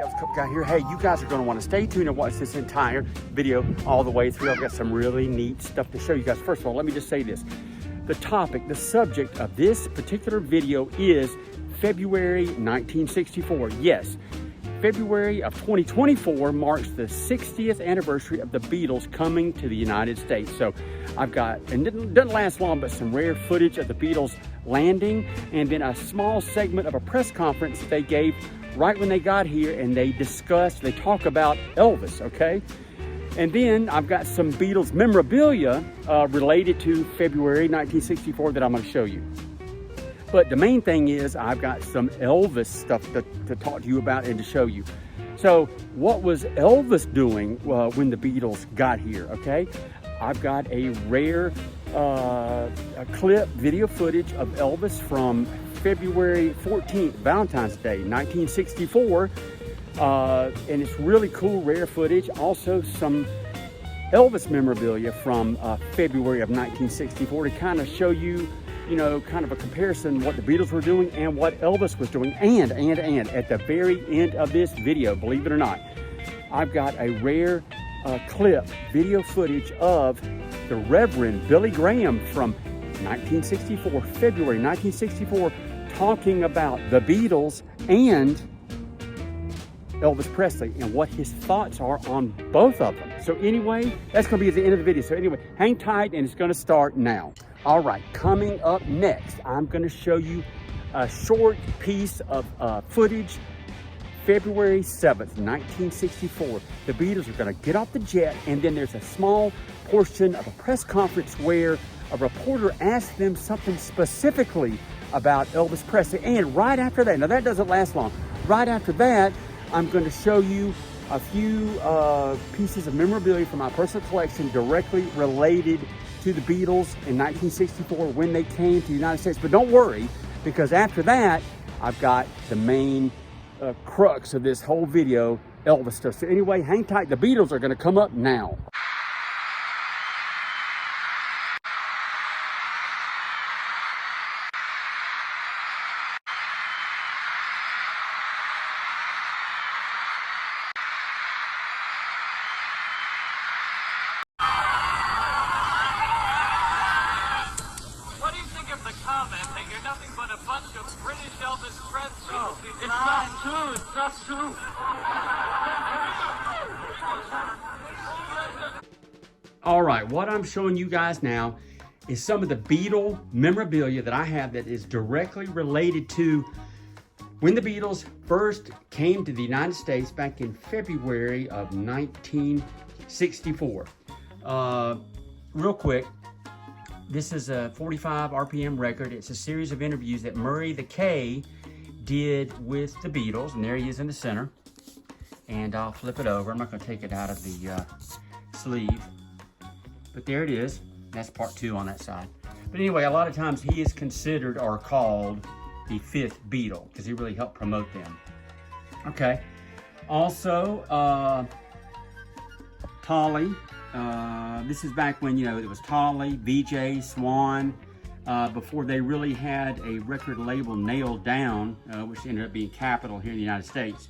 Elvis Cup Guy here. Hey, you guys are going to want to stay tuned and watch this entire video all the way through. I've got some really neat stuff to show you guys. First of all, let me just say this. The topic, the subject of this particular video is February 1964. Yes, February of 2024 marks the 60th anniversary of the Beatles coming to the United States. So I've got, and it doesn't last long, but some rare footage of the Beatles landing, and then a small segment of a press conference they gave right when they got here, and they talk about Elvis, okay? And then I've got some Beatles memorabilia related to February 1964 that I'm going to show you. But the main thing is I've got some Elvis stuff to talk to you about and to show you. So what was Elvis doing when the Beatles got here, okay? I've got a rare video footage of Elvis from February 14th, Valentine's Day, 1964. And it's really cool, rare footage. Also some Elvis memorabilia from February of 1964 to kind of show you, you know, kind of a comparison what the Beatles were doing and what Elvis was doing. And at the very end of this video, believe it or not, I've got a rare video footage of the Reverend Billy Graham from 1964, February 1964, talking about the Beatles and Elvis Presley and what his thoughts are on both of them. So anyway, that's going to be at the end of the video. So anyway, hang tight and it's going to start now. All right, coming up next, I'm going to show you a short piece of footage. February 7th, 1964. The Beatles are going to get off the jet, and then there's a small portion of a press conference where a reporter asked them something specifically about Elvis Presley. And right after that, now that doesn't last long, right after that, I'm going to show you a few pieces of memorabilia from my personal collection directly related to the Beatles in 1964 when they came to the United States. But don't worry, because after that, I've got the main crux of this whole video, Elvis stuff. So anyway, hang tight. The Beatles are going to come up now. Comment that you're nothing but a bunch of British Elvis Presley. Oh, it's not true. It's not true. All right, what I'm showing you guys now is some of the Beatle memorabilia that I have that is directly related to when the Beatles first came to the United States back in February of 1964. Real quick, this is a 45 RPM record. It's a series of interviews that Murray the K did with the Beatles, and there he is in the center. And I'll flip it over. I'm not going to take it out of the sleeve, but there it is. That's part 2 on that side. But anyway, a lot of times he is considered or called the 5th Beatle because he really helped promote them. Okay. Also, Tolly. This is back when, you know, it was Tolly, VJ, Swan, before they really had a record label nailed down, which ended up being Capitol here in the United States.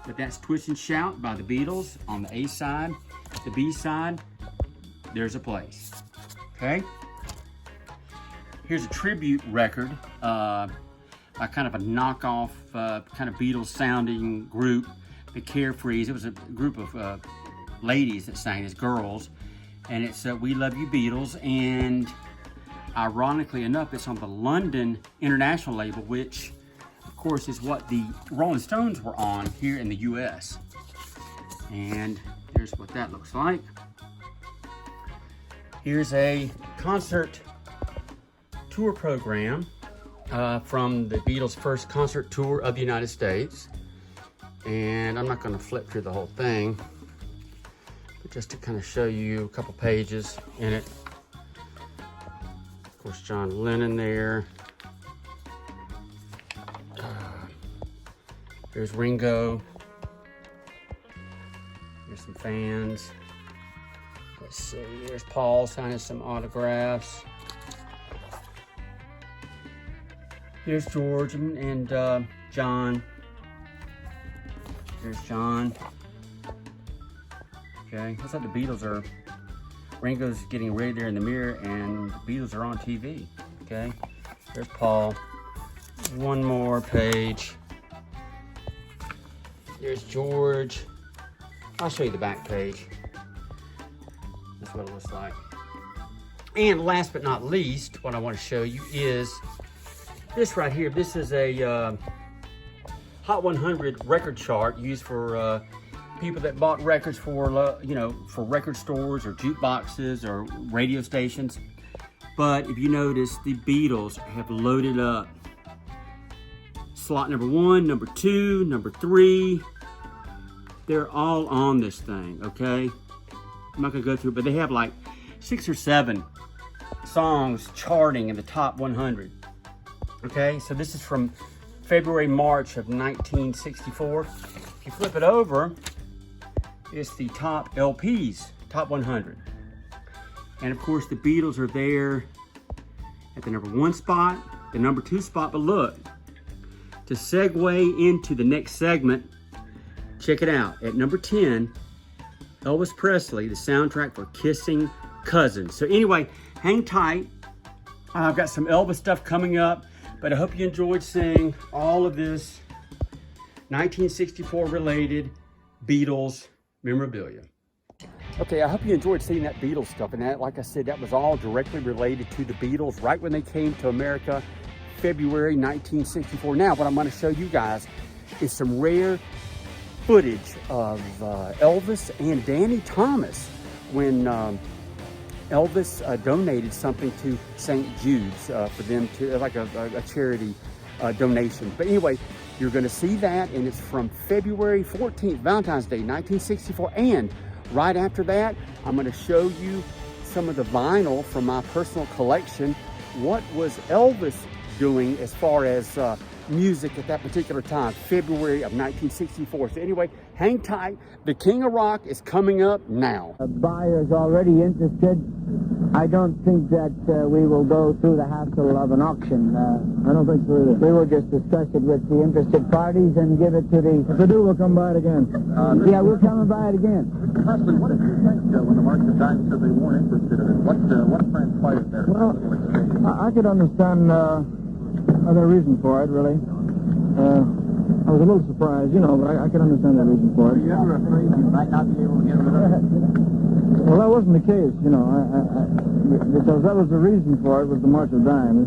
But that's Twist and Shout by the Beatles on the A side. The B side, There's a Place. Okay? Here's a tribute record by kind of a knockoff, kind of Beatles sounding group, the Carefrees. It was a group of ladies that sang as girls, and it's We Love You Beatles, and ironically enough, it's on the London International label, which of course is what the Rolling Stones were on here in the US. And here's what that looks like. Here's a concert tour program from the Beatles' first concert tour of the United States, and I'm not going to flip through the whole thing, just to kind of show you a couple pages in it. Of course, John Lennon there. There's Ringo. Here's some fans. Let's see, there's Paul signing some autographs. Here's George and John. There's John. Okay, looks like the Beatles are, Ringo's getting ready there in the mirror, and the Beatles are on TV. Okay, there's Paul. One more page. There's George. I'll show you the back page. That's what it looks like. And last but not least, what I want to show you is this right here. This is a Hot 100 record chart used for people that bought records for, you know, for record stores or jukeboxes or radio stations. But if you notice, the Beatles have loaded up slot number 1, number 2, number 3. They're all on this thing, okay? I'm not gonna go through it, but they have like 6 or 7 songs charting in the top 100. Okay, so this is from February, March of 1964. If you flip it over, it's the top LPs, top 100. And of course, the Beatles are there at the number 1 spot, the number 2 spot, but look, to segue into the next segment, check it out. At number 10, Elvis Presley, the soundtrack for Kissin Cousins. So anyway, hang tight. I've got some Elvis stuff coming up, but I hope you enjoyed seeing all of this 1964 related Beatles memorabilia. Okay, I hope you enjoyed seeing that Beatles stuff. And that, like I said, that was all directly related to the Beatles right when they came to America, February 1964. Now, what I'm going to show you guys is some rare footage of Elvis and Danny Thomas when Elvis donated something to St. Jude's for them to, like a charity donation. But anyway, you're going to see that, and it's from February 14th, Valentine's Day, 1964. And right after that, I'm going to show you some of the vinyl from my personal collection. What was Elvis doing as far as music at that particular time, February of 1964. So anyway, hang tight. The King of Rock is coming up now. A buyer's already interested. I don't think that we will go through the hassle of an auction. I don't think so either. We will just discuss it with the interested parties and give it to the... If we do, we'll come by it again. Yeah, we'll come and buy it again. Mr. Presley, what did you think when the market died said they weren't interested in it? What transpired there? Well, I could understand their reason for it, really. I was a little surprised, you know, but I could understand their reason for it. Were you ever afraid you might not be able to get rid of it? Well, that wasn't the case, you know, because that was the reason for it, was the March of Dimes.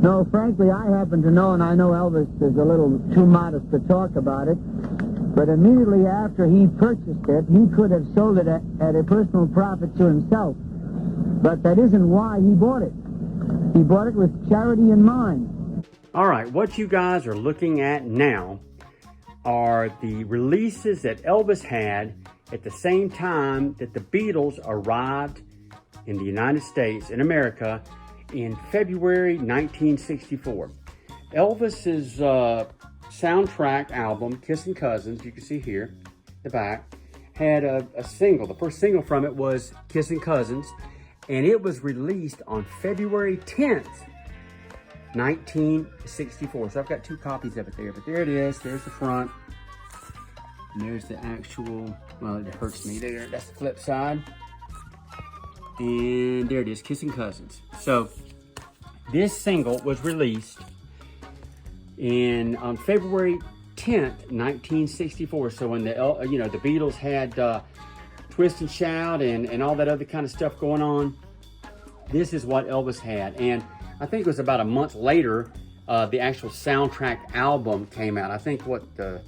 No, frankly, I happen to know, and I know Elvis is a little too modest to talk about it, but immediately after he purchased it, he could have sold it at a personal profit to himself. But that isn't why he bought it. He bought it with charity in mind. All right, what you guys are looking at now are the releases that Elvis had at the same time that the Beatles arrived in the United States, in America, in February 1964. Elvis's soundtrack album, Kissin Cousins, you can see here, the back, had a single. The first single from it was Kissin Cousins, and it was released on February 10th, 1964. So I've got 2 copies of it there, but there it is. There's the front, and there's the actual, well, it hurts me there. That's the flip side. And there it is, Kissin Cousins. So this single was released on February 10th, 1964. So when the Beatles had Twist and Shout and all that other kind of stuff going on, this is what Elvis had. And I think it was about a month later, the actual soundtrack album came out. I think what the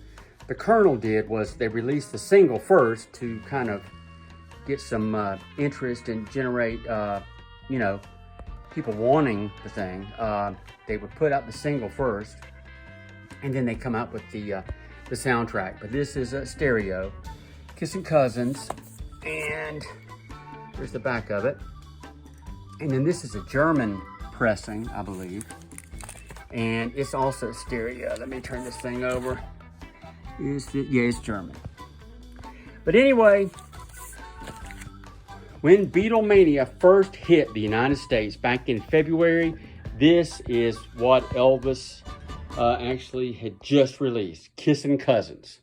Colonel did was they released the single first to kind of get some interest and generate, people wanting the thing. They would put out the single first, and then they come out with the soundtrack. But this is a stereo, Kissin Cousins, and there's the back of it. And then this is a German pressing, I believe, and it's also stereo. Let me turn this thing over. It's German. But anyway, when Beatlemania first hit the United States back in February, this is what Elvis actually had just released, Kissin Cousins.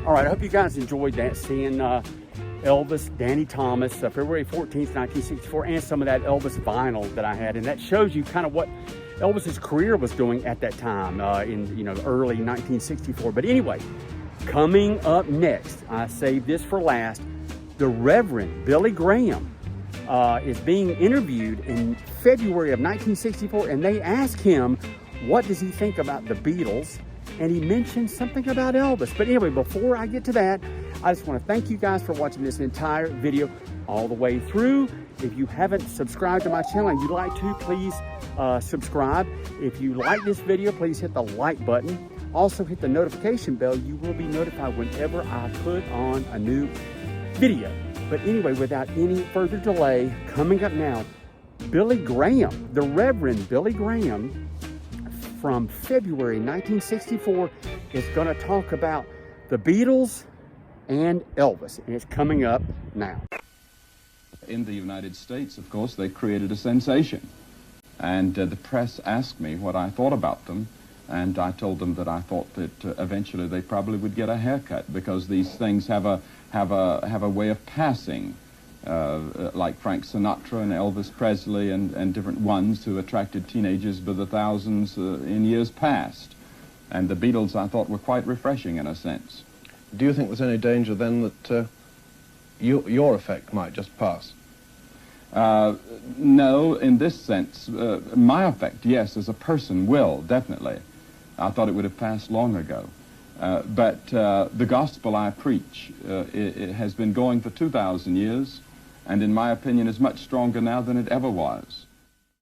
All right, I hope you guys enjoyed that, seeing Elvis, Danny Thomas, February 14th, 1964, and some of that Elvis vinyl that I had. And that shows you kind of what Elvis's career was doing at that time in, early 1964. But anyway, coming up next, I saved this for last, the Reverend Billy Graham is being interviewed in February of 1964, and they ask him, what does he think about the Beatles? And he mentioned something about Elvis. But anyway, before I get to that, I just want to thank you guys for watching this entire video all the way through. If you haven't subscribed to my channel and you'd like to, please subscribe. If you like this video, please hit the like button. Also hit the notification bell. You will be notified whenever I put on a new video. But anyway, without any further delay, coming up now, Billy Graham, the Reverend Billy Graham, from February 1964, is going to talk about the Beatles and Elvis, and it's coming up now. In the United States, of course, they created a sensation, and the press asked me what I thought about them, and I told them that I thought that eventually they probably would get a haircut, because these things have a way of passing, like Frank Sinatra and Elvis Presley and different ones who attracted teenagers by the thousands in years past. And the Beatles, I thought, were quite refreshing in a sense. Do you think there's any danger then that your effect might just pass? No, in this sense. My effect, yes, as a person will, definitely. I thought it would have passed long ago. But the gospel I preach it has been going for 2,000 years, and in my opinion is much stronger now than it ever was.